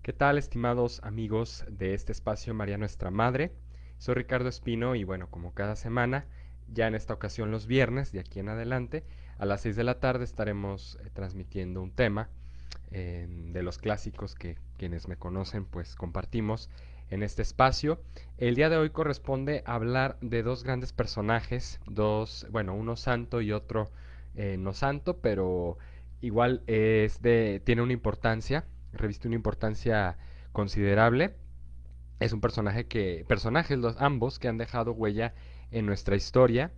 ¿Qué tal, estimados amigos de este espacio María Nuestra Madre? Soy Ricardo Espino y bueno, como cada semana, ya en esta ocasión los viernes, de aquí en adelante, a las 6 de la tarde estaremos transmitiendo un tema de los clásicos que quienes me conocen pues compartimos en este espacio. El día de hoy corresponde hablar de dos grandes personajes, bueno, uno santo y otro no santo, pero igual tiene una importancia, reviste una importancia considerable. Es un personajes ambos que han dejado huella en nuestra historia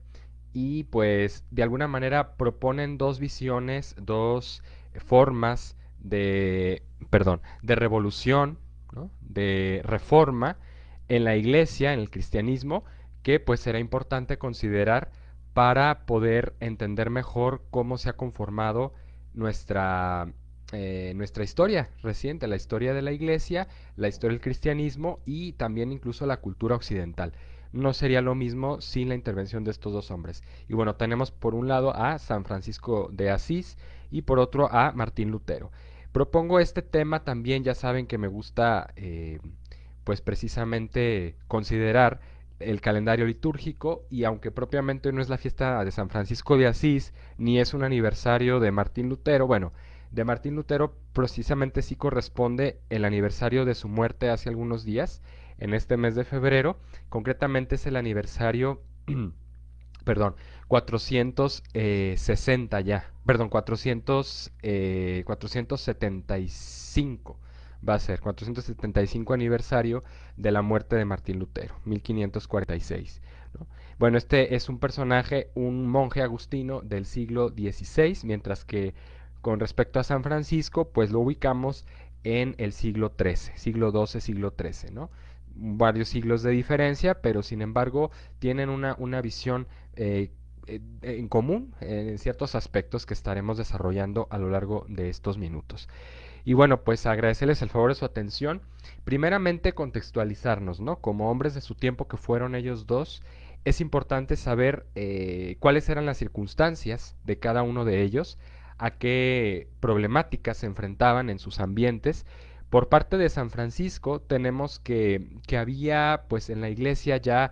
y pues de alguna manera proponen dos visiones, dos formas de revolución, ¿no? De reforma en la iglesia, en el cristianismo, que pues será importante considerar para poder entender mejor cómo se ha conformado nuestra, nuestra historia reciente, la historia de la iglesia, la historia del cristianismo y también incluso la cultura occidental. No sería lo mismo sin la intervención de estos dos hombres. Y bueno, tenemos por un lado a San Francisco de Asís y por otro a Martín Lutero. Propongo este tema también, ya saben que me gusta pues precisamente considerar el calendario litúrgico y aunque propiamente no es la fiesta de San Francisco de Asís ni es un aniversario de Martín Lutero, bueno, de Martín Lutero precisamente sí corresponde el aniversario de su muerte hace algunos días, en este mes de febrero, concretamente es el aniversario, perdón, 460 ya, perdón, 475 va a ser 475 aniversario de la muerte de Martín Lutero, 1546. ¿No? Bueno, este es un personaje, un monje agustino del siglo XVI, mientras que con respecto a San Francisco, pues lo ubicamos en el siglo XIII, siglo XII, siglo XIII, ¿no? Varios siglos de diferencia, pero sin embargo tienen una visión en común en ciertos aspectos que estaremos desarrollando a lo largo de estos minutos. Y bueno, pues agradecerles el favor de su atención. Primeramente contextualizarnos, ¿no? Como hombres de su tiempo que fueron ellos dos, es importante saber cuáles eran las circunstancias de cada uno de ellos, a qué problemáticas se enfrentaban en sus ambientes. Por parte de San Francisco tenemos que había pues en la iglesia ya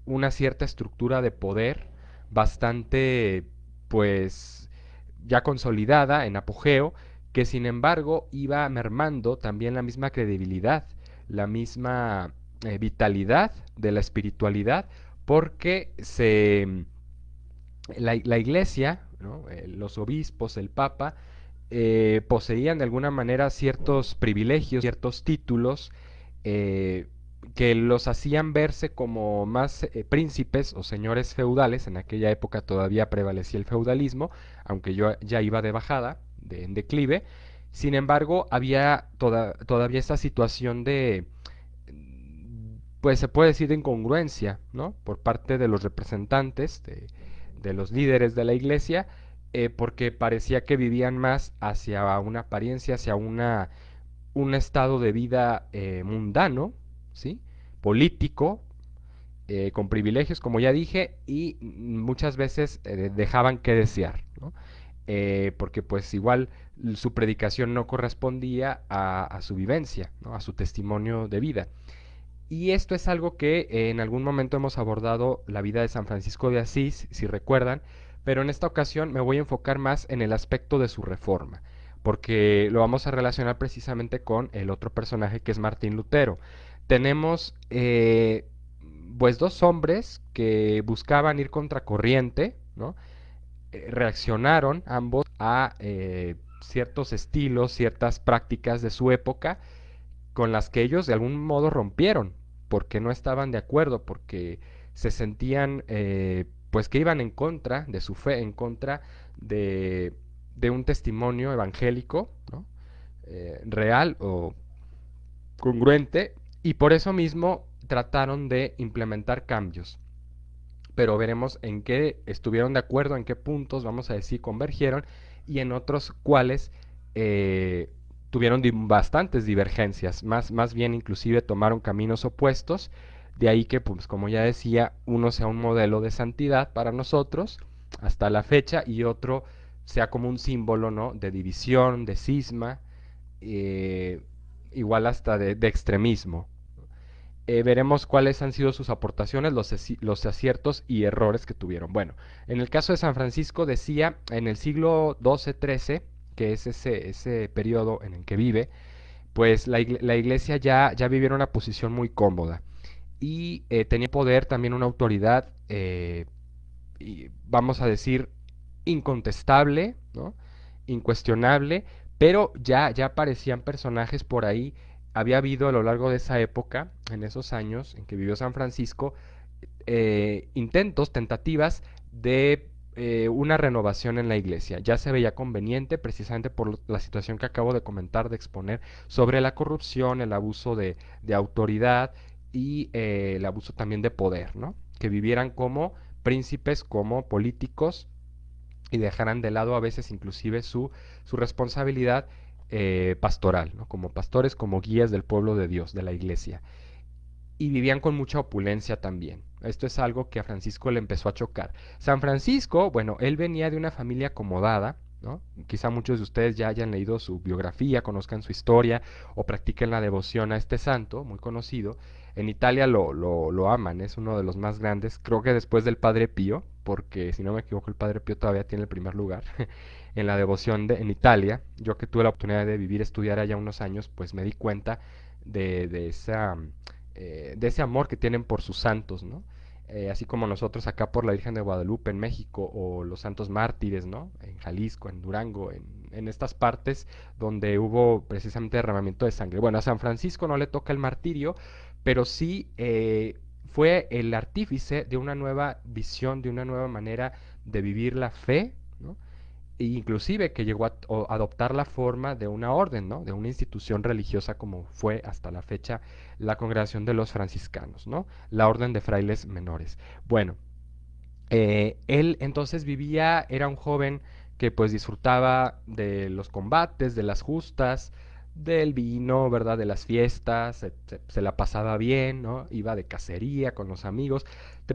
una cierta estructura de poder bastante pues ya consolidada en apogeo, que sin embargo iba mermando también la misma credibilidad, la misma vitalidad de la espiritualidad, porque la iglesia, ¿no? Los obispos, el papa, poseían de alguna manera ciertos privilegios, ciertos títulos, eh, que los hacían verse como más príncipes o señores feudales. En aquella época todavía prevalecía el feudalismo, aunque yo ya iba de bajada, en declive. Sin embargo, había todavía esta situación pues se puede decir de incongruencia, ¿no? Por parte de los representantes, de los líderes de la iglesia, porque parecía que vivían más hacia una apariencia, hacia un estado de vida mundano, ¿sí? Político, con privilegios, como ya dije, y muchas veces dejaban que desear, ¿no? Porque pues igual su predicación no correspondía a su vivencia, ¿no? A su testimonio de vida. Y esto es algo que en algún momento hemos abordado la vida de San Francisco de Asís, si recuerdan, pero en esta ocasión me voy a enfocar más en el aspecto de su reforma, porque lo vamos a relacionar precisamente con el otro personaje que es Martín Lutero. Tenemos pues dos hombres que buscaban ir contracorriente, ¿no? Reaccionaron ambos a ciertos estilos, ciertas prácticas de su época, con las que ellos de algún modo rompieron, porque no estaban de acuerdo, porque se sentían pues que iban en contra de su fe, en contra de, de un testimonio evangélico, ¿no? Real o congruente, y por eso mismo trataron de implementar cambios. Pero veremos en qué estuvieron de acuerdo, en qué puntos, vamos a decir, convergieron y en otros cuáles tuvieron bastantes divergencias, más bien inclusive tomaron caminos opuestos, de ahí que, pues, como ya decía, uno sea un modelo de santidad para nosotros hasta la fecha y otro sea como un símbolo, ¿no? De división, de cisma, eh, igual hasta de extremismo. Veremos cuáles han sido sus aportaciones, los aciertos y errores que tuvieron. Bueno, en el caso de San Francisco decía en el siglo XII-XIII, que es ese periodo en el que vive, pues la iglesia ya vivía en una posición muy cómoda y tenía poder, también una autoridad, y vamos a decir, incontestable, ¿no? Incuestionable, pero ya aparecían personajes por ahí. Había habido a lo largo de esa época, en esos años en que vivió San Francisco, intentos, tentativas de una renovación en la iglesia. Ya se veía conveniente, precisamente por la situación que acabo de comentar, de exponer sobre la corrupción, el abuso de autoridad y el abuso también de poder, ¿no? Que vivieran como príncipes, como políticos y dejaran de lado a veces inclusive su responsabilidad pastoral, ¿no? Como pastores, como guías del pueblo de Dios, de la iglesia, y vivían con mucha opulencia también. Esto es algo que a Francisco le empezó a chocar. San Francisco, bueno, él venía de una familia acomodada, ¿no? Quizá muchos de ustedes ya hayan leído su biografía, conozcan su historia o practiquen la devoción a este santo, muy conocido. En Italia lo aman, es uno de los más grandes, creo que después del Padre Pío, porque si no me equivoco el Padre Pío todavía tiene el primer lugar en la devoción en Italia. Yo que tuve la oportunidad de vivir, estudiar allá unos años, pues me di cuenta de ese amor que tienen por sus santos, ¿no? Así como nosotros acá por la Virgen de Guadalupe en México o los santos mártires, ¿no? En Jalisco, en Durango, en estas partes donde hubo precisamente derramamiento de sangre. Bueno, a San Francisco no le toca el martirio, pero sí fue el artífice de una nueva visión, de una nueva manera de vivir la fe, ¿no? E inclusive que llegó a adoptar la forma de una orden, ¿no? De una institución religiosa como fue hasta la fecha la congregación de los franciscanos, ¿no? La orden de frailes menores. Bueno, él entonces vivía, era un joven que pues disfrutaba de los combates, de las justas, del vino, ¿verdad? De las fiestas, se la pasaba bien, ¿no? Iba de cacería con los amigos,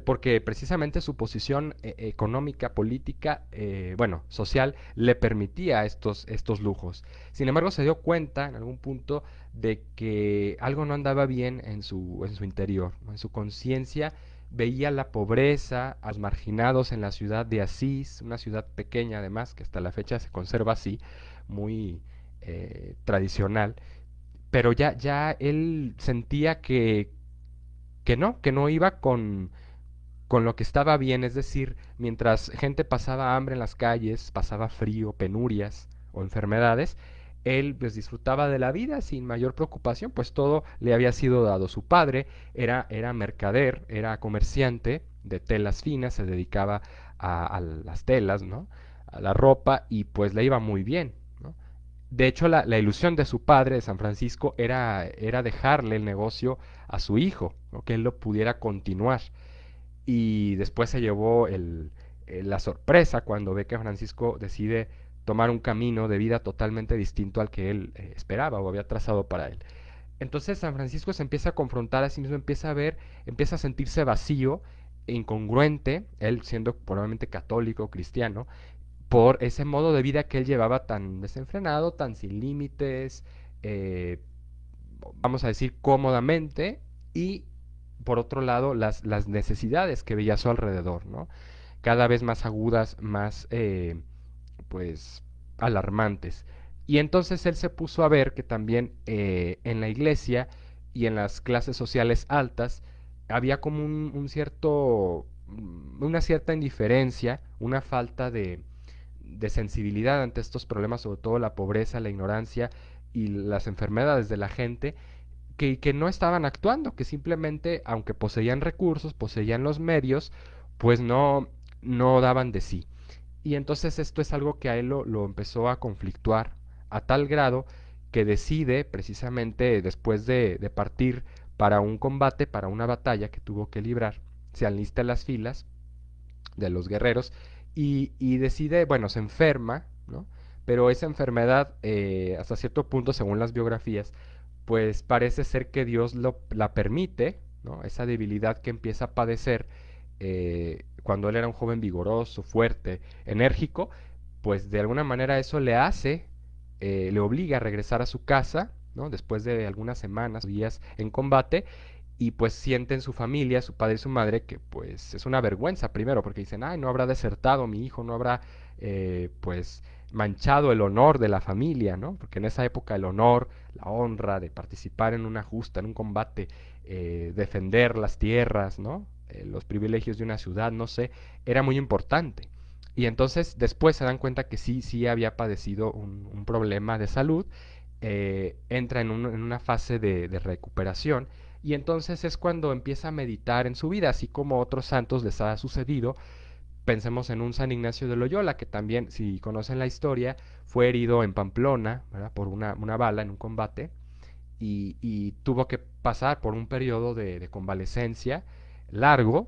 porque precisamente su posición económica, política, bueno, social, le permitía estos lujos. Sin embargo, se dio cuenta en algún punto de que algo no andaba bien en su interior, ¿no? En su conciencia veía la pobreza, a los marginados en la ciudad de Asís, una ciudad pequeña además, que hasta la fecha se conserva así, muy tradicional, pero ya él sentía que no iba con lo que estaba bien, es decir, mientras gente pasaba hambre en las calles, pasaba frío, penurias o enfermedades, él pues disfrutaba de la vida sin mayor preocupación, pues todo le había sido dado. Su padre era mercader, era comerciante de telas finas, se dedicaba a las telas, ¿no? A la ropa y pues le iba muy bien, ¿no? De hecho, la ilusión de su padre, de San Francisco, era dejarle el negocio a su hijo, ¿no? Que él lo pudiera continuar. Y después se llevó la sorpresa cuando ve que Francisco decide tomar un camino de vida totalmente distinto al que él esperaba o había trazado para él. Entonces San Francisco se empieza a confrontar a sí mismo, empieza a ver, empieza a sentirse vacío, e incongruente, él siendo probablemente católico, cristiano, por ese modo de vida que él llevaba tan desenfrenado, tan sin límites, eh, vamos a decir, cómodamente, y por otro lado, las necesidades que veía a su alrededor, ¿no? Cada vez más agudas, más, pues, alarmantes. Y entonces él se puso a ver que también en la iglesia y en las clases sociales altas había como una cierta indiferencia, una falta de sensibilidad ante estos problemas, sobre todo la pobreza, la ignorancia y las enfermedades de la gente, que no estaban actuando, que simplemente, aunque poseían recursos, poseían los medios, pues no daban de sí. Y entonces esto es algo que a él lo empezó a conflictuar a tal grado que decide, precisamente después de partir para un combate, para una batalla que tuvo que librar, se alista en las filas de los guerreros y decide, bueno, se enferma, ¿no? Pero esa enfermedad, hasta cierto punto, según las biografías, pues parece ser que Dios la permite, ¿no? Esa debilidad que empieza a padecer cuando él era un joven vigoroso, fuerte, enérgico, pues de alguna manera eso le obliga a regresar a su casa ¿no? Después de algunas semanas o días en combate, y pues sienten su familia, su padre y su madre, que pues es una vergüenza primero, porque dicen, ay, no habrá desertado mi hijo, no habrá pues manchado el honor de la familia, ¿no? Porque en esa época el honor, la honra de participar en una justa, en un combate, defender las tierras, ¿no? Los privilegios de una ciudad, no sé, era muy importante. Y entonces después se dan cuenta que sí, sí había padecido un problema de salud, entra en una fase de recuperación, y entonces es cuando empieza a meditar en su vida, así como a otros santos les ha sucedido. Pensemos en un San Ignacio de Loyola, que también, si conocen la historia, fue herido en Pamplona, ¿verdad? Por una bala en un combate, y tuvo que pasar por un periodo de convalecencia largo,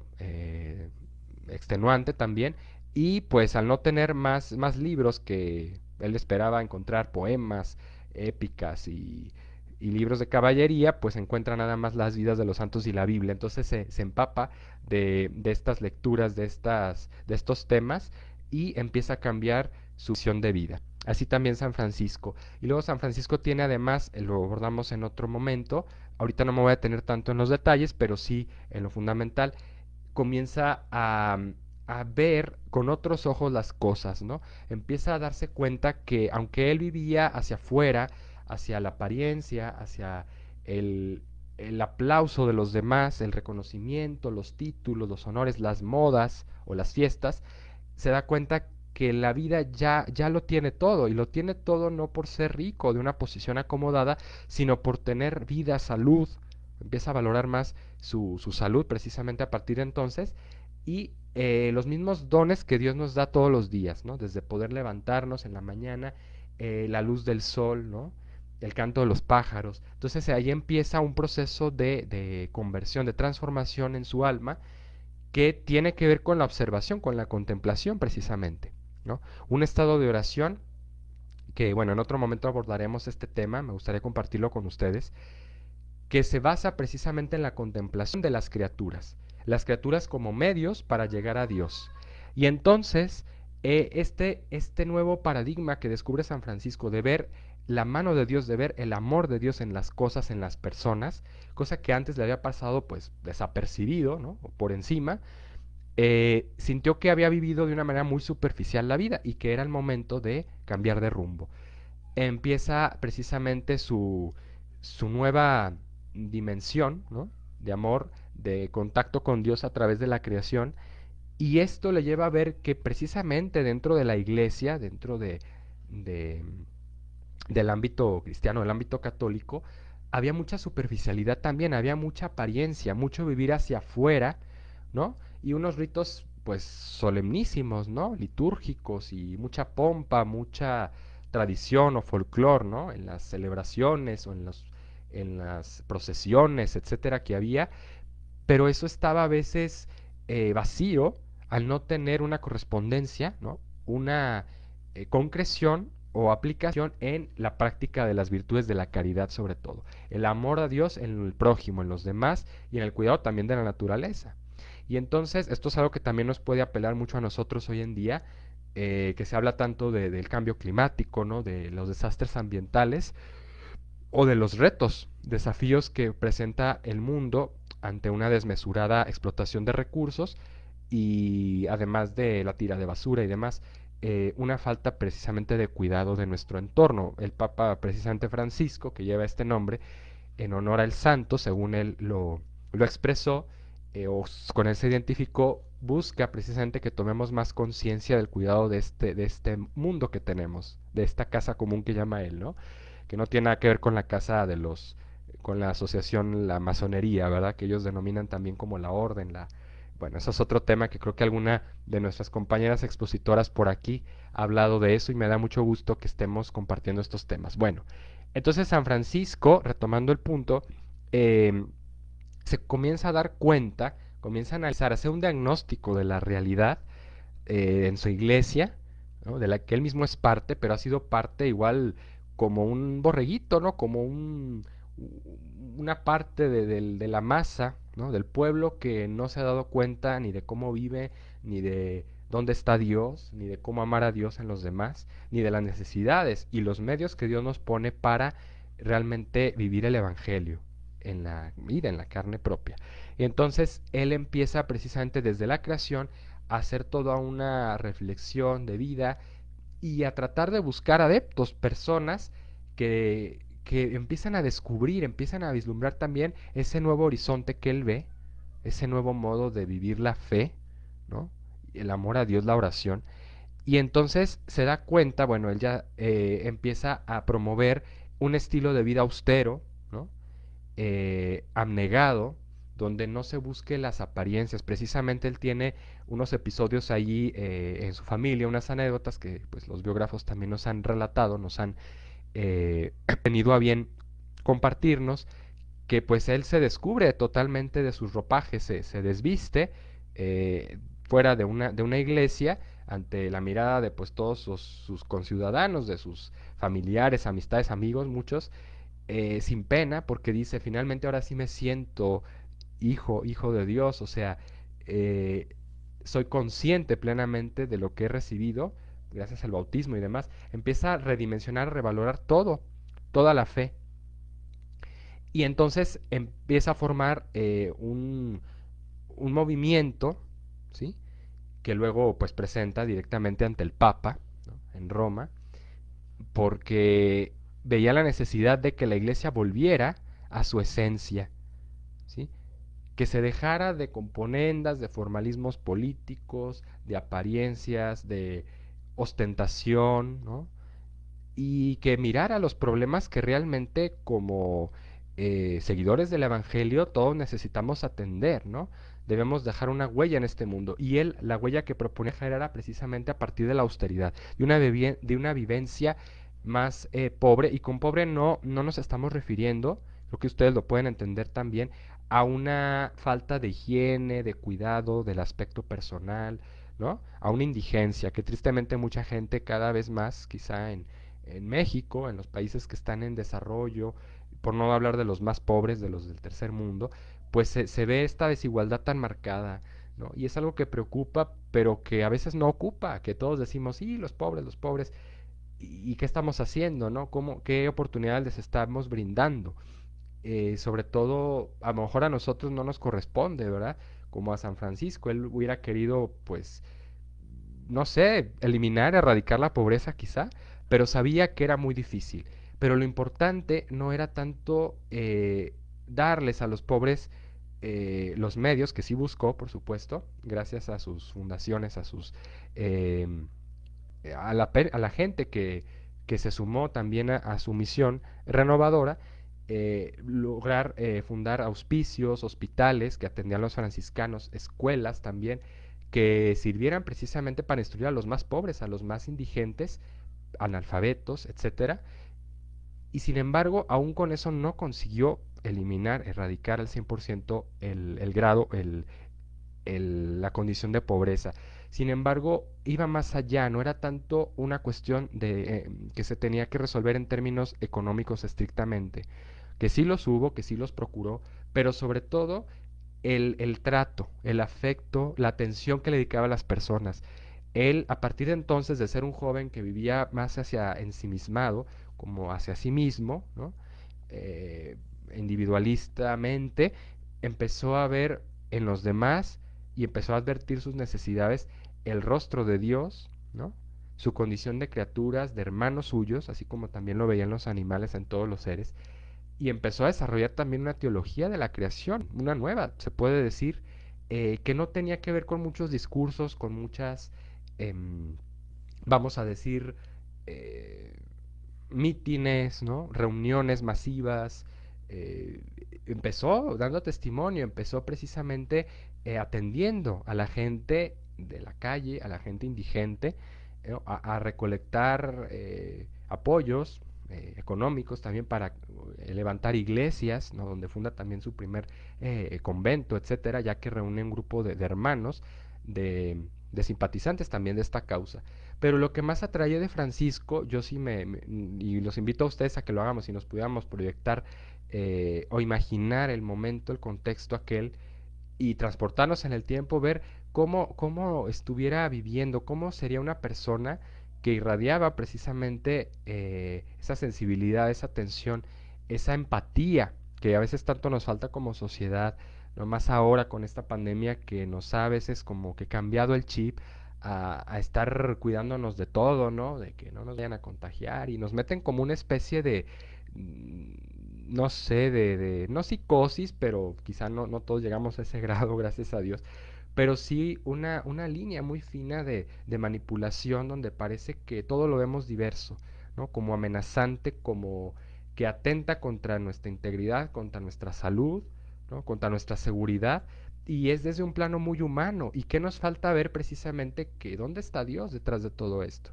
extenuante también, y pues al no tener más libros que él esperaba encontrar, poemas, épicas y libros de caballería, pues encuentra nada más las vidas de los santos y la Biblia. Entonces se empapa de estas lecturas, de estos temas, y empieza a cambiar su visión de vida. Así también San Francisco. Y luego San Francisco tiene además, lo abordamos en otro momento, ahorita no me voy a detener tanto en los detalles, pero sí en lo fundamental, comienza a ver con otros ojos las cosas, ¿no? Empieza a darse cuenta que aunque él vivía hacia afuera, hacia la apariencia, hacia el, el aplauso de los demás, el reconocimiento, los títulos, los honores, las modas o las fiestas, se da cuenta que la vida ya lo tiene todo, y lo tiene todo no por ser rico, de una posición acomodada, sino por tener vida, salud. Empieza a valorar más su salud precisamente a partir de entonces, y los mismos dones que Dios nos da todos los días, ¿no? Desde poder levantarnos en la mañana, la luz del sol, ¿no? El canto de los pájaros. Entonces ahí empieza un proceso de conversión, de transformación en su alma, que tiene que ver con la observación, con la contemplación precisamente, ¿no? Un estado de oración que, bueno, en otro momento abordaremos este tema, me gustaría compartirlo con ustedes, que se basa precisamente en la contemplación de las criaturas como medios para llegar a Dios. Y entonces, este nuevo paradigma que descubre San Francisco de ver la mano de Dios, de ver el amor de Dios en las cosas, en las personas, cosa que antes le había pasado pues desapercibido, ¿no? O por encima, sintió que había vivido de una manera muy superficial la vida y que era el momento de cambiar de rumbo. Empieza precisamente su nueva dimensión, ¿no? De amor, de contacto con Dios a través de la creación, y esto le lleva a ver que precisamente dentro de la iglesia, dentro de, del ámbito cristiano, del ámbito católico, había mucha superficialidad también, había mucha apariencia, mucho vivir hacia afuera, ¿no? Y unos ritos pues solemnísimos, ¿no? Litúrgicos, y mucha pompa, mucha tradición o folclore, ¿no? En las celebraciones o en las procesiones, etcétera, que había, pero eso estaba a veces vacío al no tener una correspondencia, ¿no? Una concreción o aplicación en la práctica de las virtudes de la caridad, sobre todo. El amor a Dios en el prójimo, en los demás, y en el cuidado también de la naturaleza. Y entonces esto es algo que también nos puede apelar mucho a nosotros hoy en día, que se habla tanto del cambio climático, ¿no? De los desastres ambientales, o de los retos, desafíos que presenta el mundo ante una desmesurada explotación de recursos, y además de la tira de basura y demás, una falta precisamente de cuidado de nuestro entorno. El Papa precisamente Francisco, que lleva este nombre en honor al santo, según él lo expresó, o con él se identificó, busca precisamente que tomemos más conciencia del cuidado de este mundo que tenemos, de esta casa común que llama él, ¿no? Que no tiene nada que ver con la casa de los, con la asociación, la masonería, ¿verdad? Que ellos denominan también como la orden, la... Bueno, eso es otro tema que creo que alguna de nuestras compañeras expositoras por aquí ha hablado de eso, y me da mucho gusto que estemos compartiendo estos temas. Bueno, entonces San Francisco, retomando el punto, eh, se comienza a dar cuenta, comienza a analizar, a hacer un diagnóstico de la realidad en su iglesia, ¿no? De la que él mismo es parte, pero ha sido parte igual como un borreguito, ¿no? Como una parte de la masa, ¿no? Del pueblo, que no se ha dado cuenta ni de cómo vive, ni de dónde está Dios, ni de cómo amar a Dios en los demás, ni de las necesidades y los medios que Dios nos pone para realmente vivir el Evangelio en la vida, en la carne propia. Y entonces él empieza precisamente desde la creación a hacer toda una reflexión de vida y a tratar de buscar adeptos, personas que empiezan a descubrir, empiezan a vislumbrar también ese nuevo horizonte que él ve, ese nuevo modo de vivir la fe, ¿no? El amor a Dios, la oración. Y entonces se da cuenta, bueno, él ya empieza a promover un estilo de vida austero, ¿no? Abnegado, donde no se busque las apariencias. Precisamente él tiene unos episodios allí en su familia, unas anécdotas que pues los biógrafos también nos han relatado, nos han tenido a bien compartirnos, que pues él se descubre totalmente de sus ropajes, se desviste fuera de una iglesia ante la mirada de pues todos sus conciudadanos, de sus familiares, amistades, amigos, muchos, sin pena, porque dice, finalmente ahora sí me siento hijo de Dios, o sea, eh, soy consciente plenamente de lo que he recibido, gracias al bautismo y demás, empieza a redimensionar, a revalorar todo, toda la fe. Y entonces empieza a formar un movimiento, ¿sí? Que luego pues presenta directamente ante el Papa, ¿no? En Roma, porque veía la necesidad de que la iglesia volviera a su esencia, ¿sí? Que se dejara de componendas, de formalismos políticos, de apariencias, de ostentación, ¿no? Y que mirara los problemas que realmente como seguidores del Evangelio todos necesitamos atender, ¿no? Debemos dejar una huella en este mundo. Y él, la huella que proponía dejar era precisamente a partir de la austeridad, de una vivencia más pobre. Y con pobre no nos estamos refiriendo, creo que ustedes lo pueden entender también, a una falta de higiene, de cuidado, del aspecto personal, ¿no? A una indigencia que tristemente mucha gente cada vez más, quizá en México, en los países que están en desarrollo, por no hablar de los más pobres, de los del tercer mundo, pues se ve esta desigualdad tan marcada, ¿no? Y es algo que preocupa, pero que a veces no ocupa, que todos decimos, sí, los pobres, y qué estamos haciendo, ¿no? ¿Cómo, qué oportunidades les estamos brindando? Sobre todo, a lo mejor a nosotros no nos corresponde, ¿verdad? Como a San Francisco, él hubiera querido, pues, no sé, eliminar, erradicar la pobreza quizá, pero sabía que era muy difícil. Pero lo importante no era tanto darles a los pobres los medios, que sí buscó, por supuesto, gracias a sus fundaciones, a sus eh, a la gente que se sumó también a su misión renovadora, lograr fundar hospicios, hospitales que atendían a los franciscanos, escuelas también, que sirvieran precisamente para instruir a los más pobres, a los más indigentes, analfabetos, etcétera. Y sin embargo, aún con eso no consiguió eliminar, erradicar al 100% el grado, la condición de pobreza. Sin embargo, iba más allá, no era tanto una cuestión de, que se tenía que resolver en términos económicos estrictamente, que sí los hubo, que sí los procuró, pero sobre todo el trato, el afecto, la atención que le dedicaba a las personas. Él, a partir de entonces, de ser un joven que vivía más hacia ensimismado, como hacia sí mismo, ¿no? eh, individualistamente, empezó a ver en los demás y empezó a advertir sus necesidades, el rostro de Dios, ¿no? Su condición de criaturas, de hermanos suyos, así como también lo veían los animales en todos los seres, y empezó a desarrollar también una teología de la creación, una nueva, se puede decir, que no tenía que ver con muchos discursos, con muchas, em, vamos a decir, eh, mítines, ¿no? Reuniones masivas. eh, Empezó dando testimonio, empezó precisamente atendiendo a la gente de la calle, a la gente indigente, a recolectar apoyos económicos también para levantar iglesias, ¿no? Donde funda también su primer convento, etcétera, ya que reúne un grupo de hermanos, de simpatizantes también de esta causa. Pero lo que más atrae de Francisco, yo sí y los invito a ustedes a que lo hagamos, si nos pudiéramos proyectar o imaginar el momento, el contexto aquel y transportarnos en el tiempo, ver cómo estuviera viviendo, cómo sería una persona que irradiaba precisamente esa sensibilidad, esa atención, esa empatía que a veces tanto nos falta como sociedad, no más ahora con esta pandemia que nos ha a veces como que cambiado el chip a estar cuidándonos de todo, ¿no? De que no nos vayan a contagiar y nos meten como una especie de, no sé, no psicosis, pero quizá no todos llegamos a ese grado, gracias a Dios, pero sí una línea muy fina de manipulación donde parece que todo lo vemos diverso, ¿no? Como amenazante, como que atenta contra nuestra integridad, contra nuestra salud, ¿no? Contra nuestra seguridad, y es desde un plano muy humano. ¿Y qué nos falta ver precisamente que dónde está Dios detrás de todo esto?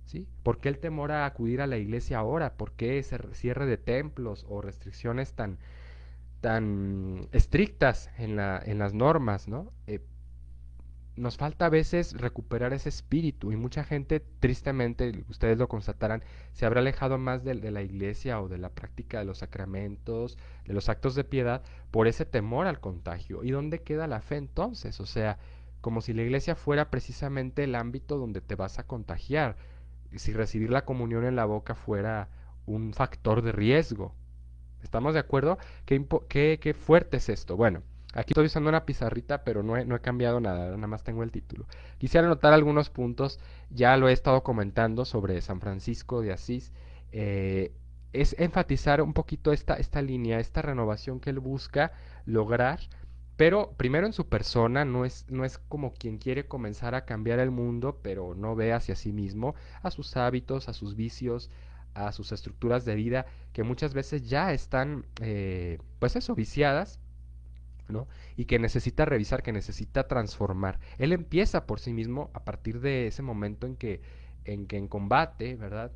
¿Sí? ¿Por qué el temor a acudir a la iglesia ahora? ¿Por qué ese cierre de templos o restricciones tan estrictas en las normas, ¿no? Nos falta a veces recuperar ese espíritu y mucha gente, tristemente, ustedes lo constatarán, se habrá alejado más de la iglesia o de la práctica de los sacramentos, de los actos de piedad, por ese temor al contagio. ¿Y dónde queda la fe entonces? O sea, como si la iglesia fuera precisamente el ámbito donde te vas a contagiar, si recibir la comunión en la boca fuera un factor de riesgo. ¿Estamos de acuerdo? ¿Qué fuerte es esto? Bueno, aquí estoy usando una pizarrita, pero no he cambiado nada, nada más tengo el título. Quisiera anotar algunos puntos, ya lo he estado comentando sobre San Francisco de Asís. eh, es enfatizar un poquito esta línea, esta renovación que él busca lograr, pero primero en su persona, no es como quien quiere comenzar a cambiar el mundo, pero no ve hacia sí mismo, a sus hábitos, a sus vicios, a sus estructuras de vida que muchas veces ya están, pues eso, viciadas, ¿no? Y que necesita revisar, que necesita transformar. Él empieza por sí mismo a partir de ese momento en que en combate, ¿verdad?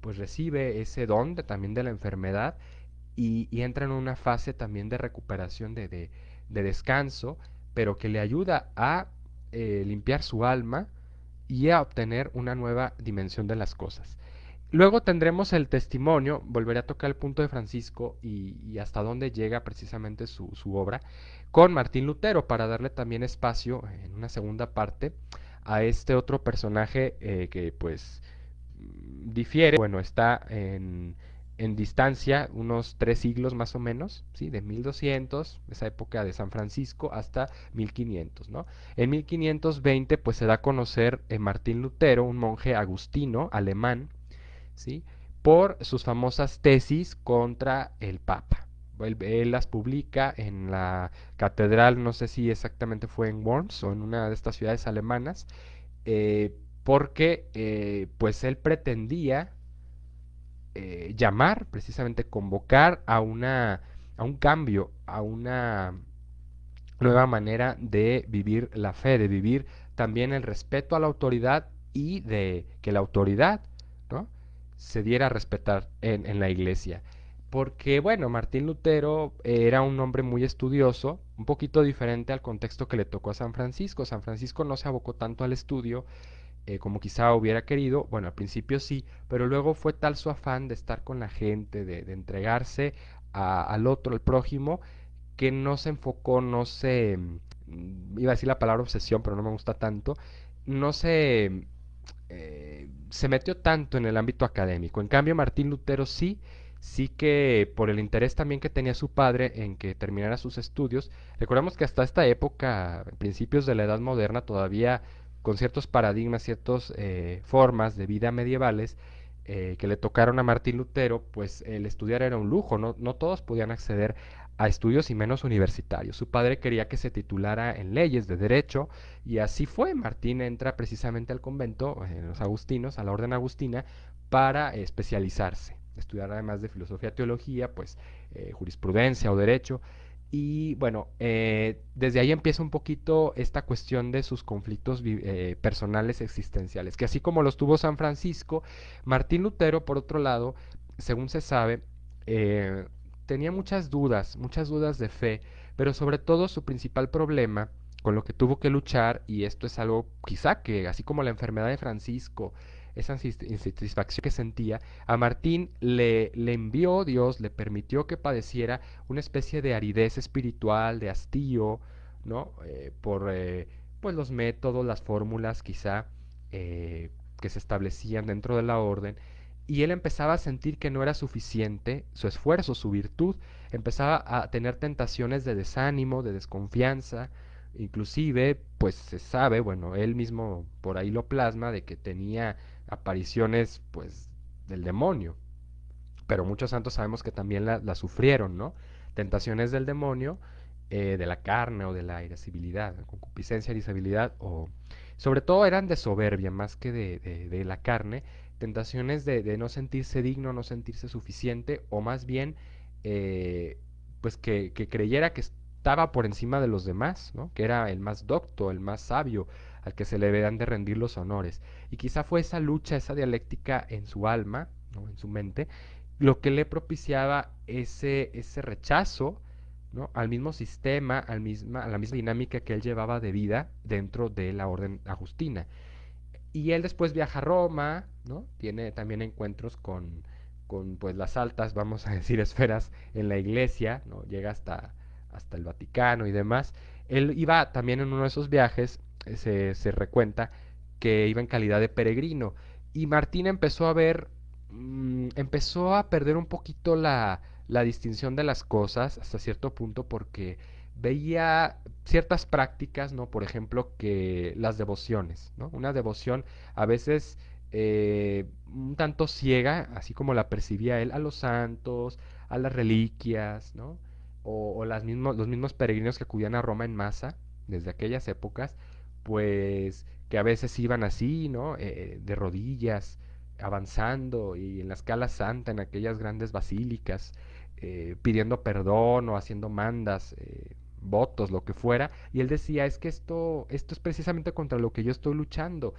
Pues recibe ese don también de la enfermedad y entra en una fase también de recuperación, de descanso, pero que le ayuda a limpiar su alma y a obtener una nueva dimensión de las cosas. Luego tendremos el testimonio, volveré a tocar el punto de Francisco y hasta dónde llega precisamente su obra, con Martín Lutero, para darle también espacio en una segunda parte a este otro personaje que pues difiere, bueno, está en distancia unos 3 siglos más o menos, ¿sí? De 1200, esa época de San Francisco, hasta 1500, ¿no? En 1520 pues se da a conocer Martín Lutero, un monje agustino alemán, ¿sí? Por sus famosas tesis contra el Papa. Él las publica en la catedral, no sé si exactamente fue en Worms o en una de estas ciudades alemanas, porque pues él pretendía llamar, precisamente convocar a un cambio, a una nueva manera de vivir la fe, de vivir también el respeto a la autoridad y de que la autoridad, ¿no? Se diera a respetar en la iglesia. Porque, bueno, Martín Lutero era un hombre muy estudioso, un poquito diferente al contexto que le tocó a San Francisco. San Francisco no se abocó tanto al estudio como quizá hubiera querido. Bueno, al principio sí, pero luego fue tal su afán de estar con la gente, de entregarse al otro, al prójimo, que no se enfocó, iba a decir la palabra obsesión, pero no me gusta tanto, no se metió tanto en el ámbito académico. En cambio, Martín Lutero sí que por el interés también que tenía su padre en que terminara sus estudios, recordemos que hasta esta época, principios de la Edad Moderna, todavía con ciertos paradigmas, ciertas formas de vida medievales, que le tocaron a Martín Lutero, pues el estudiar era un lujo, no todos podían acceder a estudios y menos universitarios. Su padre quería que se titulara en leyes de derecho y así fue. Martín entra precisamente al convento, los agustinos, a la orden agustina, para especializarse, estudiar además de filosofía, teología, pues jurisprudencia o derecho. Y bueno, desde ahí empieza un poquito esta cuestión de sus conflictos personales existenciales, que así como los tuvo San Francisco, Martín Lutero, por otro lado, según se sabe, eh, tenía muchas dudas de fe, pero sobre todo su principal problema con lo que tuvo que luchar, y esto es algo quizá que, así como la enfermedad de Francisco, esa insatisfacción que sentía, a Martín le envió Dios, le permitió que padeciera una especie de aridez espiritual, de hastío, ¿no? Por pues los métodos, las fórmulas quizá que se establecían dentro de la orden, y él empezaba a sentir que no era suficiente su esfuerzo, su virtud, empezaba a tener tentaciones de desánimo, de desconfianza, inclusive, pues se sabe, bueno, él mismo por ahí lo plasma, de que tenía apariciones, pues, del demonio, pero muchos santos sabemos que también la sufrieron, ¿no? Tentaciones del demonio, de la carne o de la irascibilidad, concupiscencia, irascibilidad, o sobre todo eran de soberbia más que de la carne, tentaciones de no sentirse digno, no sentirse suficiente, o más bien, eh, pues que creyera que estaba por encima de los demás, ¿no? Que era el más docto, el más sabio, al que se le debían de rendir los honores. Y quizá fue esa lucha, esa dialéctica en su alma, ¿no? En su mente, lo que le propiciaba ese rechazo, ¿no? Al mismo sistema, a la misma dinámica que él llevaba de vida dentro de la orden agustina. Y él después viaja a Roma, ¿no? Tiene también encuentros con pues las altas, vamos a decir, esferas en la iglesia, ¿no? Llega hasta el Vaticano y demás. Él iba también en uno de esos viajes, se recuenta que iba en calidad de peregrino. Y Martín empezó a ver, empezó a perder un poquito la distinción de las cosas hasta cierto punto, porque veía ciertas prácticas, ¿no? Por ejemplo, que las devociones, ¿no? Una devoción a veces un tanto ciega, así como la percibía él, a los santos, a las reliquias, ¿no? O los mismos peregrinos que acudían a Roma en masa desde aquellas épocas, pues que a veces iban así, ¿no? De rodillas, avanzando y en la escala santa, en aquellas grandes basílicas, pidiendo perdón o haciendo mandas, votos, lo que fuera, y él decía, es que esto es precisamente contra lo que yo estoy luchando,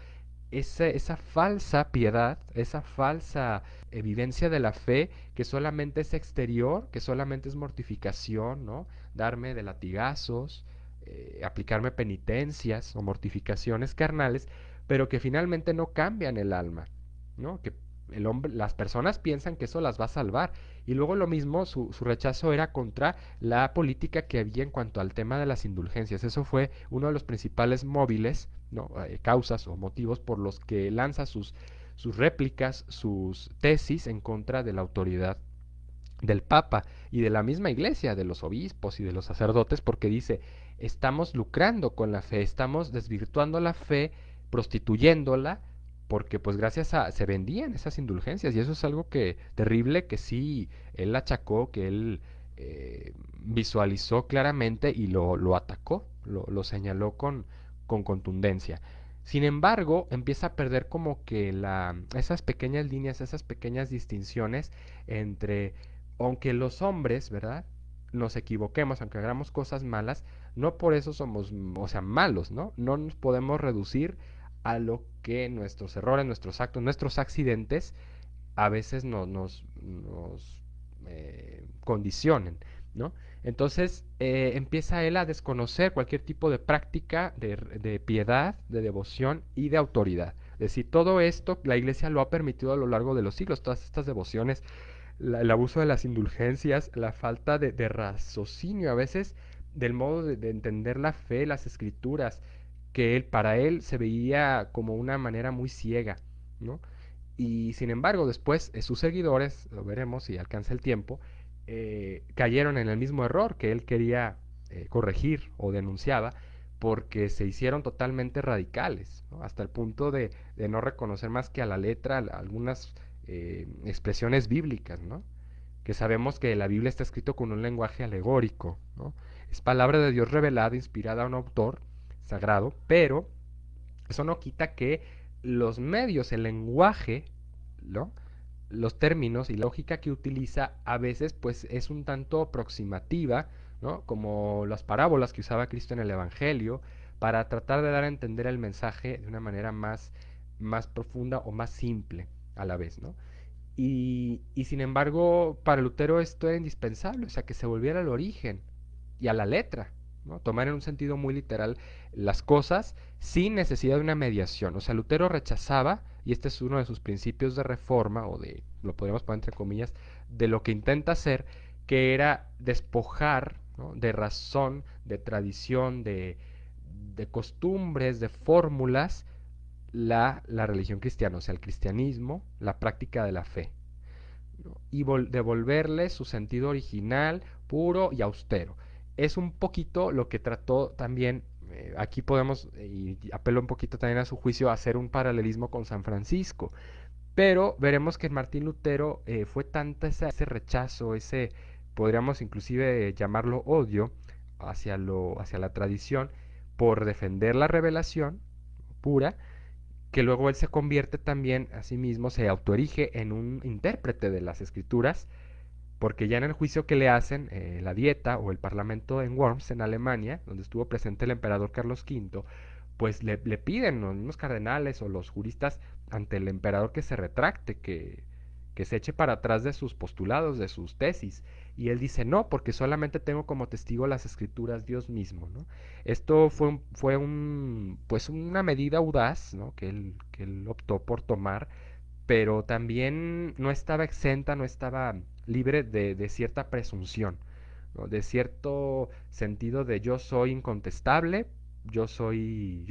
esa falsa piedad, esa falsa evidencia de la fe que solamente es exterior, que solamente es mortificación, ¿no? Darme de latigazos, aplicarme penitencias o mortificaciones carnales, pero que finalmente no cambian el alma, ¿no? Que el hombre, las personas piensan que eso las va a salvar. Y luego lo mismo, su rechazo era contra la política que había en cuanto al tema de las indulgencias. Eso fue uno de los principales móviles, ¿no? Causas o motivos por los que lanza sus réplicas, sus tesis en contra de la autoridad del Papa y de la misma iglesia, de los obispos y de los sacerdotes, porque dice, estamos lucrando con la fe, estamos desvirtuando la fe, prostituyéndola, porque pues gracias a se vendían esas indulgencias y eso es algo que terrible que sí él achacó, que él visualizó claramente y lo atacó, lo señaló con contundencia. Sin embargo, empieza a perder como que esas pequeñas líneas, esas pequeñas distinciones entre, aunque los hombres, ¿verdad? Nos equivoquemos, aunque hagamos cosas malas, no por eso somos, o sea, malos, ¿no? No nos podemos reducir a lo que nuestros errores, nuestros actos, nuestros accidentes a veces nos condicionen, ¿no? Entonces empieza él a desconocer cualquier tipo de práctica de piedad, de devoción y de autoridad. Es decir, todo esto la iglesia lo ha permitido a lo largo de los siglos, todas estas devociones, el abuso de las indulgencias, la falta de raciocinio a veces del modo de entender la fe, las escrituras, que él, para él se veía como una manera muy ciega, ¿no? Y sin embargo, después sus seguidores, lo veremos si alcanza el tiempo, cayeron en el mismo error que él quería corregir o denunciaba, porque se hicieron totalmente radicales, ¿no? Hasta el punto de no reconocer más que a la letra algunas expresiones bíblicas, ¿no? Que sabemos que la Biblia está escrito con un lenguaje alegórico, ¿no? Es palabra de Dios revelada, inspirada a un autor sagrado, pero eso no quita que los medios, el lenguaje, ¿no? Los términos y la lógica que utiliza a veces pues es un tanto aproximativa, ¿no? Como las parábolas que usaba Cristo en el Evangelio para tratar de dar a entender el mensaje de una manera más profunda o más simple a la vez, ¿no? Y sin embargo, para Lutero esto era indispensable, o sea, que se volviera al origen y a la letra, ¿no? Tomar en un sentido muy literal las cosas sin necesidad de una mediación. O sea, Lutero rechazaba, y este es uno de sus principios de reforma, o de, lo podríamos poner entre comillas, de lo que intenta hacer, que era despojar, ¿no? De razón, de tradición, de costumbres, de fórmulas, la religión cristiana, o sea, el cristianismo, la práctica de la fe, ¿no? Y devolverle su sentido original, puro y austero. Es un poquito lo que trató también, aquí podemos, y apelo un poquito también a su juicio, hacer un paralelismo con San Francisco. Pero veremos que en Martín Lutero fue tanto ese rechazo, ese, podríamos inclusive llamarlo odio hacia la tradición, por defender la revelación pura, que luego él se convierte también a sí mismo, se autoerige en un intérprete de las escrituras, porque ya en el juicio que le hacen, la dieta o el parlamento en Worms, en Alemania, donde estuvo presente el emperador Carlos V, pues le piden los mismos cardenales o los juristas ante el emperador que se retracte, que se eche para atrás de sus postulados, de sus tesis. Y él dice, no, porque solamente tengo como testigo las escrituras Dios mismo, ¿no? Esto pues una medida audaz, ¿no? Que él optó por tomar, pero también no estaba exenta, no estaba libre de cierta presunción, ¿no? De cierto sentido de yo soy incontestable, yo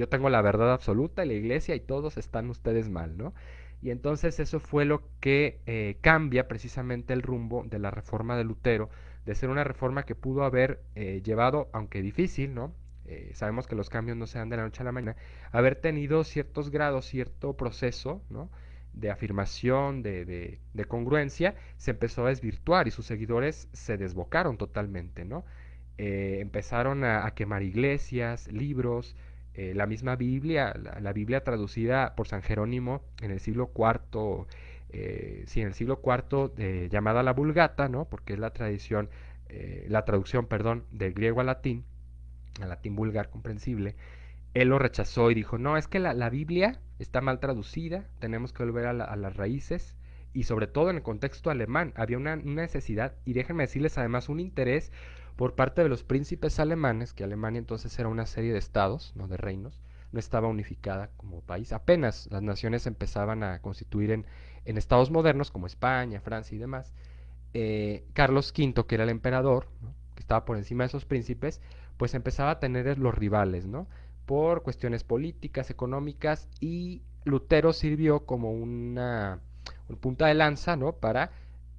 tengo la verdad absoluta y la iglesia y todos están ustedes mal, ¿no? Y entonces eso fue lo que cambia precisamente el rumbo de la reforma de Lutero, de ser una reforma que pudo haber llevado, aunque difícil, ¿no? Sabemos que los cambios no se dan de la noche a la mañana, haber tenido ciertos grados, cierto proceso, ¿no? De afirmación, de congruencia, se empezó a desvirtuar y sus seguidores se desbocaron totalmente, ¿no? Empezaron a quemar iglesias, libros, la misma Biblia, la Biblia traducida por San Jerónimo en el siglo IV, sí, en el siglo IV, llamada la Vulgata, ¿no? Porque es la traducción, perdón, del griego al latín vulgar comprensible. Él lo rechazó y dijo, no, es que la Biblia está mal traducida, tenemos que volver a las raíces, y sobre todo en el contexto alemán había una necesidad, y déjenme decirles además un interés por parte de los príncipes alemanes, que Alemania entonces era una serie de estados, no de reinos, no estaba unificada como país, apenas las naciones empezaban a constituir en estados modernos como España, Francia y demás. Carlos V, que era el emperador, ¿no? Que estaba por encima de esos príncipes, pues empezaba a tener los rivales, ¿no? Por cuestiones políticas, económicas, y Lutero sirvió como un punta de lanza, ¿no? Para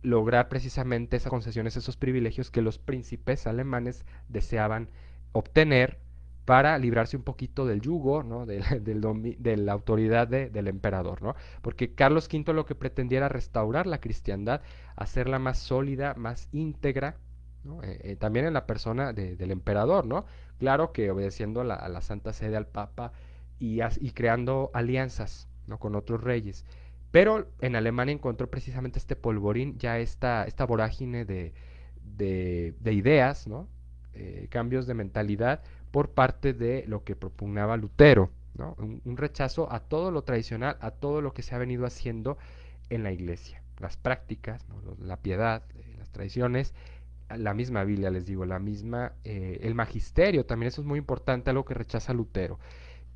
lograr precisamente esas concesiones, esos privilegios que los príncipes alemanes deseaban obtener para librarse un poquito del yugo, ¿no? De la autoridad del emperador, ¿no? Porque Carlos V lo que pretendía era restaurar la cristiandad, hacerla más sólida, más íntegra, ¿no? También en la persona del emperador, ¿no? Claro que obedeciendo a la Santa Sede, al Papa, y creando alianzas, ¿no? Con otros reyes. Pero en Alemania encontró precisamente este polvorín, ya esta vorágine de ideas, ¿no? Cambios de mentalidad por parte de lo que propugnaba Lutero, ¿no? Un rechazo a todo lo tradicional, a todo lo que se ha venido haciendo en la iglesia, las prácticas, ¿no? La piedad, las tradiciones, la misma Biblia, les digo, el magisterio, también eso es muy importante, algo que rechaza Lutero.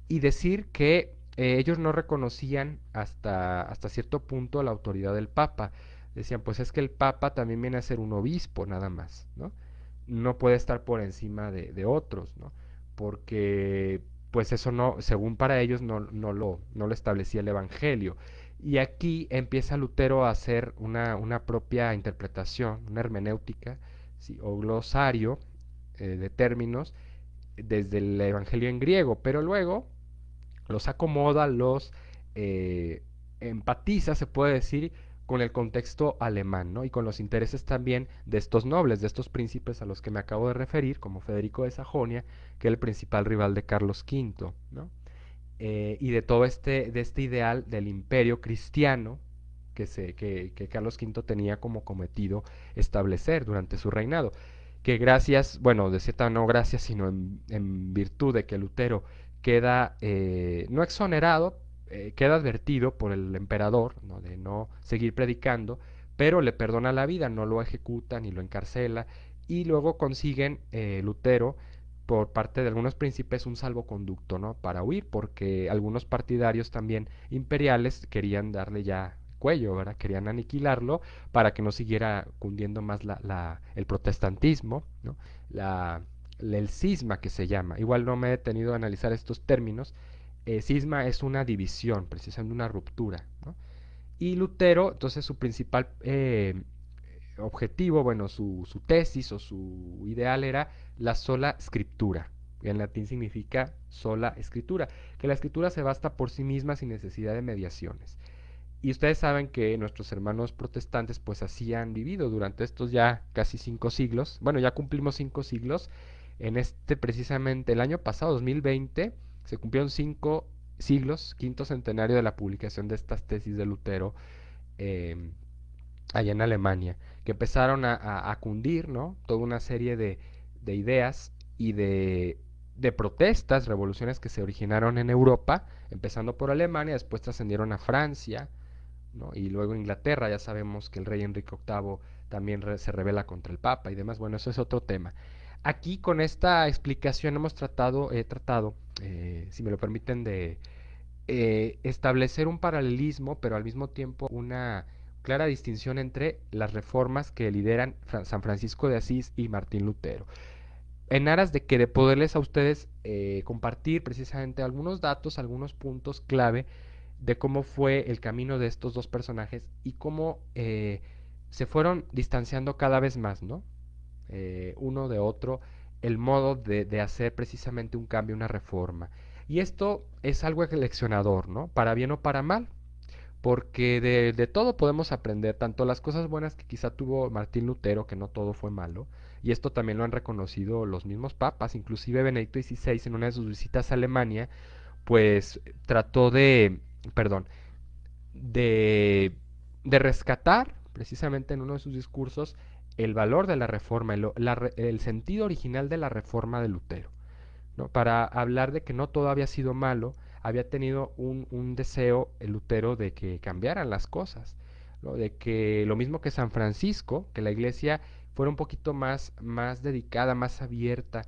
Y decir que ellos no reconocían hasta cierto punto la autoridad del Papa. Decían, pues es que el Papa también viene a ser un obispo nada más, ¿no? No puede estar por encima de otros, ¿no? Porque pues eso no, según para ellos, no lo establecía el Evangelio. Y aquí empieza Lutero a hacer una propia interpretación, una hermenéutica, ¿sí? O glosario de términos desde el Evangelio en griego, pero luego los acomoda, los eh, empatiza, se puede decir, con el contexto alemán, ¿no? Y con los intereses también de estos nobles, de estos príncipes a los que me acabo de referir, como Federico de Sajonia, que es el principal rival de Carlos V, ¿no? Y de todo de este ideal del imperio cristiano que Carlos V tenía como cometido establecer durante su reinado. Que gracias, bueno, de cierta no gracias, sino en virtud de que Lutero queda no exonerado, queda advertido por el emperador, ¿no? De no seguir predicando, pero le perdona la vida, no lo ejecuta ni lo encarcela, y luego consiguen Lutero por parte de algunos príncipes un salvoconducto, ¿no? Para huir, porque algunos partidarios también imperiales querían darle ya cuello, ¿verdad? Querían aniquilarlo para que no siguiera cundiendo más el protestantismo, ¿no? La, el cisma que se llama. Igual no me he detenido a analizar estos términos, cisma es una división, precisamente una ruptura, ¿no? Y Lutero, entonces su principal objetivo, bueno, su tesis o su ideal era la sola scriptura. En latín significa sola escritura, que la escritura se basta por sí misma sin necesidad de mediaciones. Y ustedes saben que nuestros hermanos protestantes pues así han vivido durante estos ya casi 5 siglos. Bueno, ya cumplimos 5 siglos. En este precisamente el año pasado, 2020, se cumplieron 5 siglos, quinto centenario de la publicación de estas tesis de Lutero eh, allá en Alemania, que empezaron a cundir, ¿no? Toda una serie de ideas y de protestas, revoluciones que se originaron en Europa, empezando por Alemania, después trascendieron a Francia, ¿no? Y luego Inglaterra, ya sabemos que el rey Enrique VIII también se rebela contra el Papa y demás. Bueno, eso es otro tema. Aquí con esta explicación hemos tratado, si me lo permiten, de establecer un paralelismo, pero al mismo tiempo una clara distinción entre las reformas que lideran San Francisco de Asís y Martín Lutero. En aras de poderles a ustedes compartir precisamente algunos datos, algunos puntos clave de cómo fue el camino de estos dos personajes y cómo se fueron distanciando cada vez más, ¿no? Uno de otro, el modo de hacer precisamente un cambio, una reforma. Y esto es algo leccionador, ¿no? Para bien o para mal, porque de todo podemos aprender, tanto las cosas buenas que quizá tuvo Martín Lutero, que no todo fue malo, y esto también lo han reconocido los mismos papas, inclusive Benedicto XVI en una de sus visitas a Alemania, pues trató perdón, de, de rescatar precisamente en uno de sus discursos el valor de la reforma, el sentido original de la reforma de Lutero, ¿no? Para hablar de que no todo había sido malo, había tenido un deseo el Lutero de que cambiaran las cosas, ¿no? De que lo mismo que San Francisco, que la iglesia fuera un poquito más dedicada, más abierta,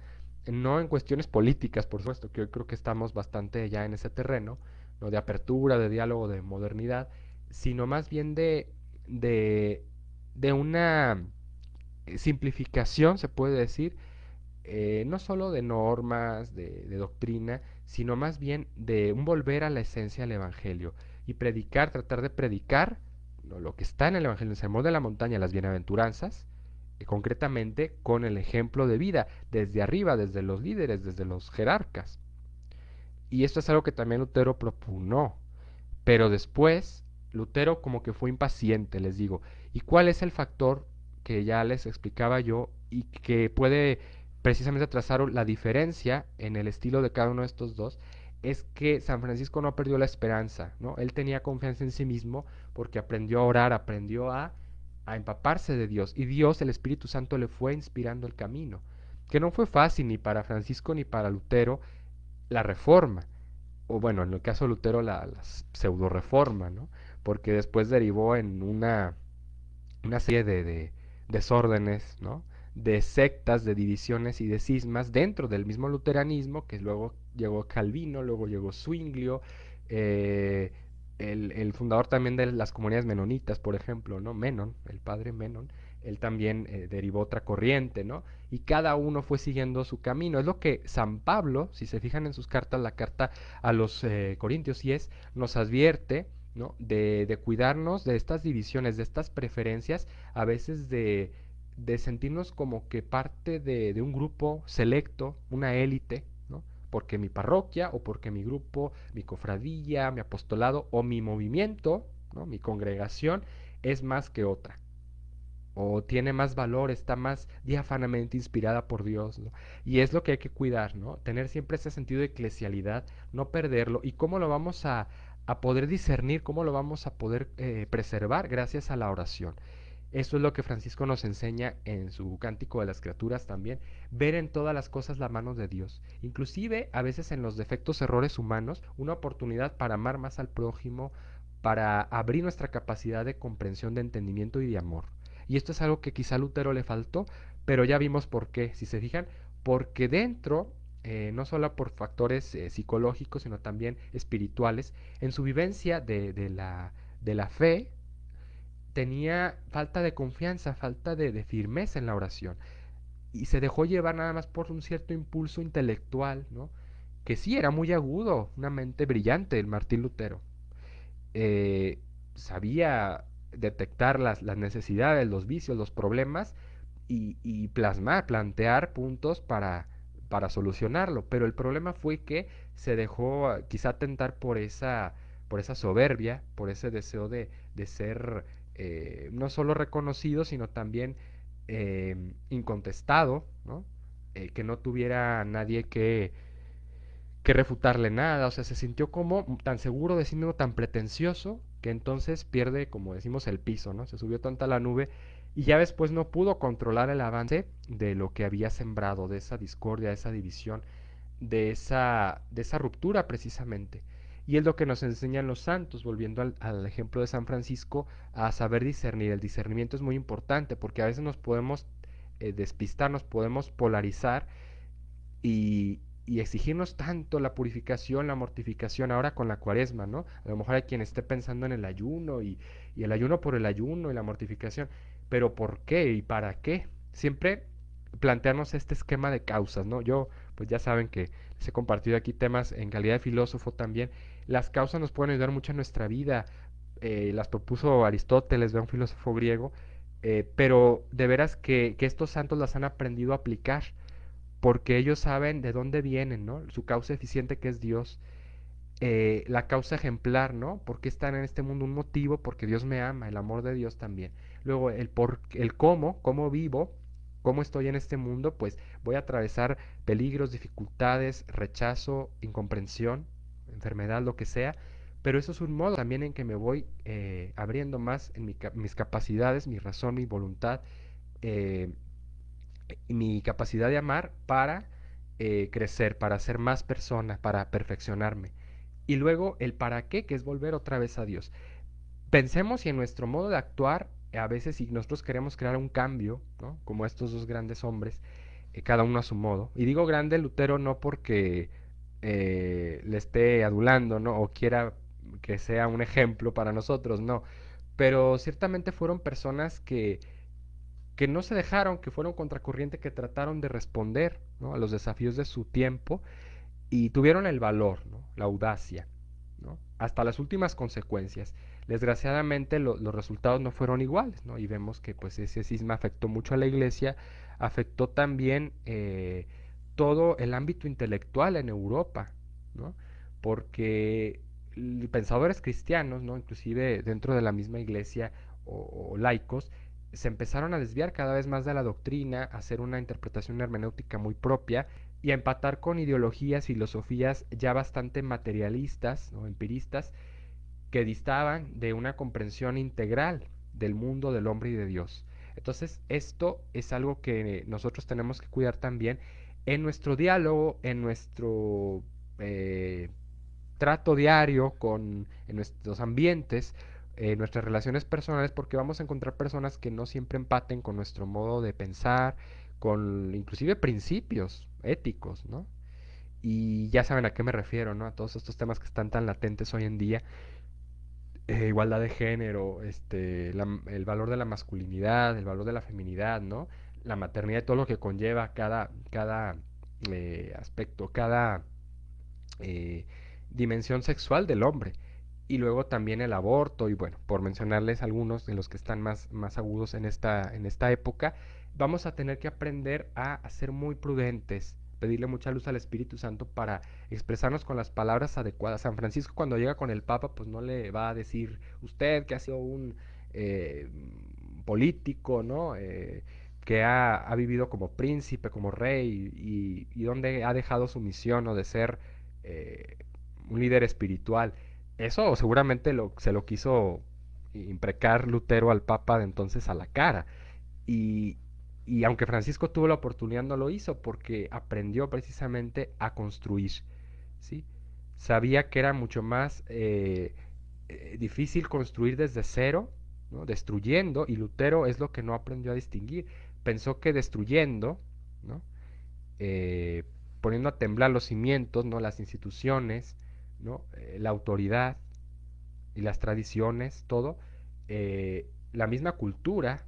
no en cuestiones políticas, por supuesto, que hoy creo que estamos bastante ya en ese terreno, ¿no? De apertura, de diálogo, de modernidad, sino más bien de, de una simplificación, se puede decir, no solo de normas, de doctrina, sino más bien de un volver a la esencia del Evangelio y predicar, tratar de predicar, ¿no?, lo que está en el Evangelio, en el Sermón de la Montaña, las bienaventuranzas, concretamente con el ejemplo de vida, desde arriba, desde los líderes, desde los jerarcas. Y esto es algo que también Lutero propugnó, pero después Lutero como que fue impaciente, les digo. ¿Y cuál es el factor que ya les explicaba yo y que puede precisamente trazar la diferencia en el estilo de cada uno de estos dos? Es que San Francisco no perdió la esperanza, ¿no? Él tenía confianza en sí mismo porque aprendió a orar, aprendió a empaparse de Dios y Dios, el Espíritu Santo, le fue inspirando el camino. Que no fue fácil ni para Francisco ni para Lutero la reforma, o bueno, en el caso de Lutero la pseudo reforma, ¿no? Porque después derivó en una serie de desórdenes, ¿no? De sectas, de divisiones y de cismas dentro del mismo luteranismo, que luego llegó Calvino, luego llegó Zwinglio, eh, el fundador también de las comunidades menonitas, por ejemplo, ¿no? Menon, el padre Menon, él también derivó otra corriente, ¿no? Y cada uno fue siguiendo su camino. Es lo que San Pablo, si se fijan en sus cartas, la carta a los Corintios, y nos advierte, ¿no? De cuidarnos de estas divisiones, de estas preferencias, a veces de sentirnos como que parte de un grupo selecto, una élite, ¿no? Porque mi parroquia o porque mi grupo, mi cofradía, mi apostolado o mi movimiento, ¿no?, mi congregación es más que otra o tiene más valor, está más diáfanamente inspirada por Dios, ¿no? Y es lo que hay que cuidar, ¿no? Tener siempre ese sentido de eclesialidad, no perderlo. ¿Y cómo lo vamos a poder discernir? ¿Cómo lo vamos a poder preservar? Gracias a la oración. Eso es lo que Francisco nos enseña en su Cántico de las Criaturas también, ver en todas las cosas la mano de Dios, inclusive a veces en los defectos, errores humanos, una oportunidad para amar más al prójimo, para abrir nuestra capacidad de comprensión, de entendimiento y de amor. Y esto es algo que quizá a Lutero le faltó, pero ya vimos por qué, si se fijan, porque dentro, no solo por factores psicológicos, sino también espirituales, en su vivencia de la fe, tenía falta de confianza, falta de firmeza en la oración. Y se dejó llevar nada más por un cierto impulso intelectual, ¿no? que sí era muy agudo, una mente brillante, el Martín Lutero. eh, Sabía detectar las necesidades, los vicios, los problemas y plasmar, plantear puntos para solucionarlo. Pero el problema fue que se dejó quizá tentar por esa soberbia, por ese deseo de ser no solo reconocido, sino también incontestado, ¿no? Que no tuviera nadie que refutarle nada, o sea, se sintió como tan seguro de sí mismo, tan pretencioso, que entonces pierde, como decimos, el piso, ¿no? Se subió tanta la nube y ya después no pudo controlar el avance de lo que había sembrado, de esa discordia, de esa división, de esa ruptura precisamente. Y es lo que nos enseñan los santos, volviendo al ejemplo de San Francisco, a saber discernir. El discernimiento es muy importante porque a veces nos podemos despistar, nos podemos polarizar y exigirnos tanto la purificación, la mortificación, ahora con la cuaresma, ¿no? A lo mejor hay quien esté pensando en el ayuno y el ayuno por el ayuno y la mortificación, pero ¿por qué y para qué? Siempre plantearnos este esquema de causas, ¿no? Yo, pues ya saben que les he compartido aquí temas en calidad de filósofo también. Las causas nos pueden ayudar mucho en nuestra vida. Las propuso Aristóteles, un filósofo griego, pero de veras que estos santos las han aprendido a aplicar porque ellos saben de dónde vienen, ¿no? Su causa eficiente que es Dios, la causa ejemplar, ¿no? ¿Por qué están en este mundo? Un motivo, porque Dios me ama, el amor de Dios también. Luego, el cómo vivo, cómo estoy en este mundo, pues voy a atravesar peligros, dificultades, rechazo, incomprensión, enfermedad, lo que sea, pero eso es un modo también en que me voy abriendo más en mis capacidades, mi razón, mi voluntad, eh, mi capacidad de amar para crecer, para ser más persona, para perfeccionarme. Y luego el para qué, que es volver otra vez a Dios. Pensemos si en nuestro modo de actuar, a veces si nosotros queremos crear un cambio, ¿no? Como estos dos grandes hombres, cada uno a su modo. Y digo grande Lutero no porque le esté adulando, ¿no? O quiera que sea un ejemplo para nosotros, no. Pero ciertamente fueron personas que no se dejaron, que fueron contracorriente, que trataron de responder, ¿no? A los desafíos de su tiempo y tuvieron el valor, ¿no? La audacia, ¿no? Hasta las últimas consecuencias. Desgraciadamente los resultados no fueron iguales, ¿no? Y vemos que pues ese cisma afectó mucho a la iglesia, afectó también todo el ámbito intelectual en Europa, ¿no? Porque pensadores cristianos, ¿no? Inclusive dentro de la misma iglesia o laicos, se empezaron a desviar cada vez más de la doctrina, a hacer una interpretación hermenéutica muy propia y a empatar con ideologías, filosofías ya bastante materialistas o empiristas que distaban de una comprensión integral del mundo, del hombre y de Dios. Entonces, esto es algo que nosotros tenemos que cuidar también en nuestro diálogo, en nuestro eh, trato diario en nuestros ambientes, nuestras relaciones personales, porque vamos a encontrar personas que no siempre empaten con nuestro modo de pensar, con inclusive principios éticos, ¿no? Y ya saben a qué me refiero, ¿no? A todos estos temas que están tan latentes hoy en día, igualdad de género, el valor de la masculinidad, el valor de la feminidad, ¿no? La maternidad y todo lo que conlleva cada aspecto, cada eh, dimensión sexual del hombre. Y luego también el aborto, y bueno, por mencionarles algunos de los que están más agudos en esta época, vamos a tener que aprender a ser muy prudentes, pedirle mucha luz al Espíritu Santo para expresarnos con las palabras adecuadas. San Francisco cuando llega con el Papa, pues no le va a decir usted que ha sido un eh, político, ¿no? Que ha vivido como príncipe, como rey, y donde ha dejado su misión o de ser eh, un líder espiritual. Eso seguramente se lo quiso imprecar Lutero al Papa de entonces a la cara. Y, y aunque Francisco tuvo la oportunidad, no lo hizo porque aprendió precisamente a construir. ¿Sí? Sabía que era mucho más difícil construir desde cero, ¿no? Destruyendo, y Lutero es lo que no aprendió a distinguir. Pensó que destruyendo, ¿no? eh, poniendo a temblar los cimientos, ¿no? Las instituciones, ¿no? La autoridad y las tradiciones, todo, la misma cultura,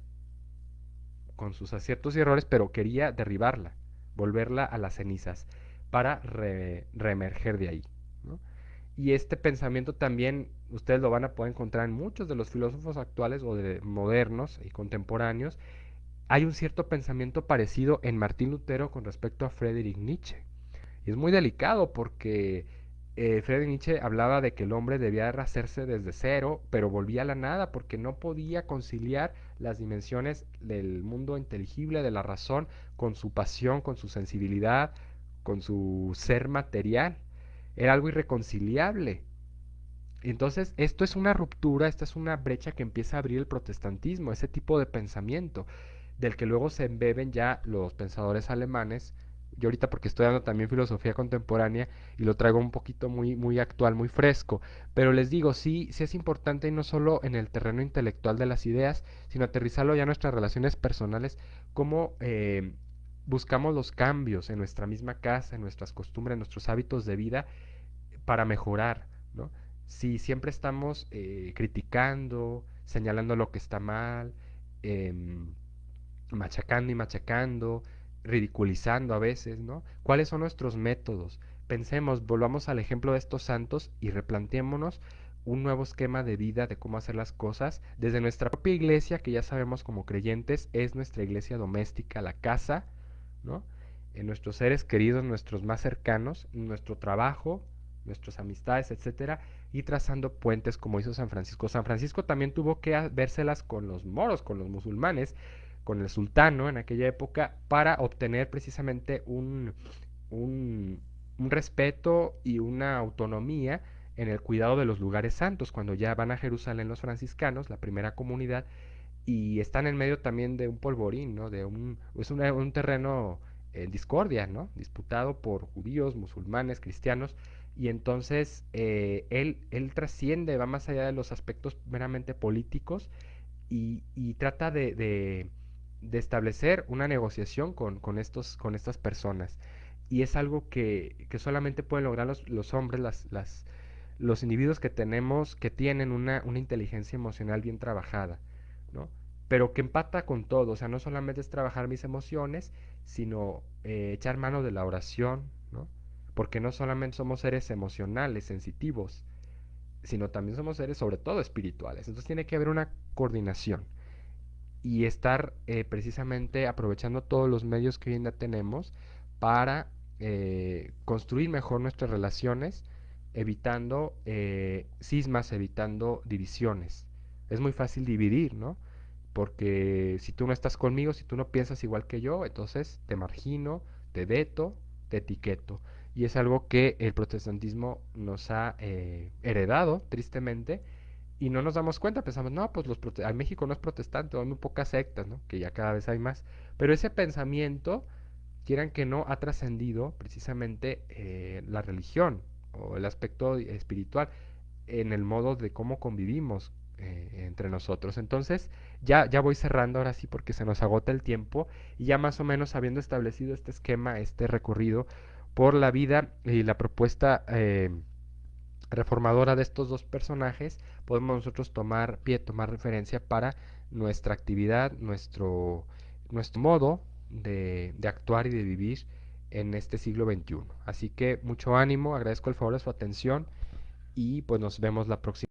con sus aciertos y errores, pero quería derribarla, volverla a las cenizas. para reemerger de ahí, ¿no? Y este pensamiento también ustedes lo van a poder encontrar en muchos de los filósofos actuales o de modernos y contemporáneos. Hay un cierto pensamiento parecido en Martín Lutero con respecto a Friedrich Nietzsche. Y es muy delicado porque Friedrich Nietzsche hablaba de que el hombre debía rehacerse desde cero, pero volvía a la nada porque no podía conciliar las dimensiones del mundo inteligible, de la razón, con su pasión, con su sensibilidad, con su ser material. Era algo irreconciliable. Entonces, esto es una ruptura, esta es una brecha que empieza a abrir el protestantismo, ese tipo de pensamiento, del que luego se embeben ya los pensadores alemanes. Yo ahorita porque estoy dando también filosofía contemporánea y lo traigo un poquito muy actual, muy fresco, pero les digo, sí, sí es importante y no solo en el terreno intelectual de las ideas, sino aterrizarlo ya en nuestras relaciones personales, cómo buscamos los cambios en nuestra misma casa, en nuestras costumbres, en nuestros hábitos de vida para mejorar, ¿no? Si siempre estamos criticando, señalando lo que está mal, em, machacando y machacando, ridiculizando a veces, ¿no? ¿Cuáles son nuestros métodos? Pensemos, volvamos al ejemplo de estos santos y replanteémonos un nuevo esquema de vida de cómo hacer las cosas desde nuestra propia iglesia, que ya sabemos como creyentes es nuestra iglesia doméstica, la casa, ¿no? En nuestros seres queridos, nuestros más cercanos, nuestro trabajo, nuestras amistades, etcétera, y trazando puentes como hizo San Francisco. San Francisco también tuvo que vérselas con los moros, con los musulmanes, con el sultano en aquella época, para obtener precisamente un, un respeto y una autonomía en el cuidado de los lugares santos. Cuando ya van a Jerusalén los franciscanos, la primera comunidad, y están en medio también de un polvorín, ¿no? Un terreno en discordia, ¿no? Disputado por judíos, musulmanes, cristianos, y entonces él trasciende, va más allá de los aspectos meramente políticos y trata de establecer una negociación con estas personas. Y es algo que solamente pueden lograr los hombres, los individuos que tenemos, que tienen una inteligencia emocional bien trabajada, ¿no? Pero que empata con todo, o sea, no solamente es trabajar mis emociones, sino echar mano de la oración, ¿no? Porque no solamente somos seres emocionales, sensitivos, sino también somos seres sobre todo espirituales. Entonces tiene que haber una coordinación y estar precisamente aprovechando todos los medios que hoy en día tenemos para construir mejor nuestras relaciones, evitando cismas, evitando divisiones. Es muy fácil dividir, ¿no? Porque si tú no estás conmigo, si tú no piensas igual que yo, entonces te margino, te veto, te etiqueto. Y es algo que el protestantismo nos ha heredado, tristemente, y no nos damos cuenta, pensamos, no, pues México no es protestante, hay muy pocas sectas, ¿no? Que ya cada vez hay más. Pero ese pensamiento, quieran que no, ha trascendido precisamente la religión o el aspecto espiritual en el modo de cómo convivimos entre nosotros. Entonces, ya voy cerrando ahora sí porque se nos agota el tiempo y ya más o menos habiendo establecido este esquema, este recorrido por la vida y la propuesta reformadora de estos dos personajes, podemos nosotros tomar pie, tomar referencia para nuestra actividad, nuestro modo de actuar y de vivir en este siglo XXI. Así que mucho ánimo, agradezco el favor de su atención y pues nos vemos la próxima.